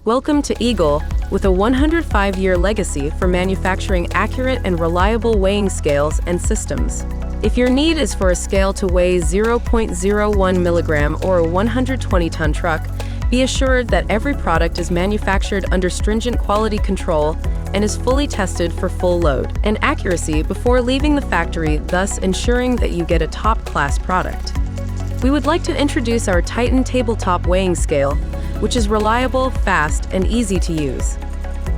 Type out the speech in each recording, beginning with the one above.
Welcome to Eagle, with a 105-year legacy for manufacturing accurate and reliable weighing scales and systems. If your need is for a scale to weigh 0.01 milligram or a 120-ton truck, be assured that every product is manufactured under stringent quality control and is fully tested for full load and accuracy before leaving the factory, thus ensuring that you get a top-class product. We would like to introduce our Titan tabletop weighing scale, which is reliable, fast, and easy to use.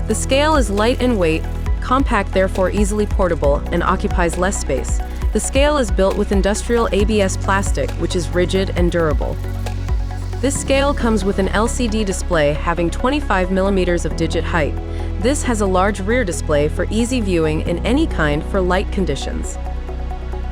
The scale is light in weight, compact, therefore easily portable, and occupies less space. The scale is built with industrial ABS plastic, which is rigid and durable. This scale comes with an LCD display having 25 millimeters of digit height. This has a large rear display for easy viewing in any kind for light conditions.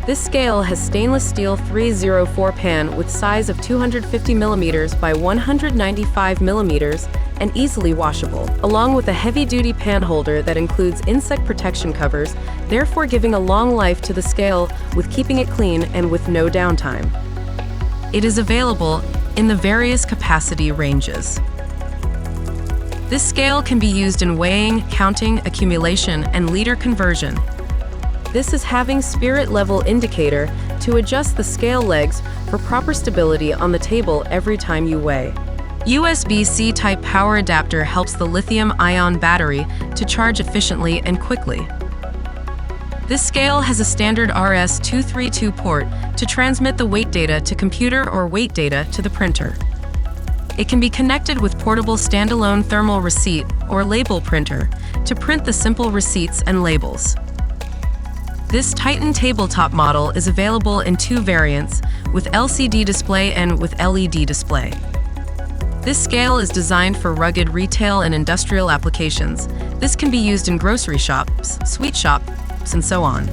This scale has stainless steel 304 pan with size of 250 millimeters by 195 millimeters and easily washable, along with a heavy-duty pan holder that includes insect protection covers, therefore giving a long life to the scale with keeping it clean and with no downtime. It is available in the various capacity ranges. This scale can be used in weighing, counting, accumulation, and liter conversion. This is having spirit level indicator to adjust the scale legs for proper stability on the table every time you weigh. USB-C type power adapter helps the lithium-ion battery to charge efficiently and quickly. This scale has a standard RS-232 port to transmit the weight data to computer or weight data to the printer. It can be connected with portable standalone thermal receipt or label printer to print the simple receipts and labels. This Titan tabletop model is available in two variants, with LCD display and with LED display. This scale is designed for rugged retail and industrial applications. This can be used in grocery shops, sweet shops, and so on.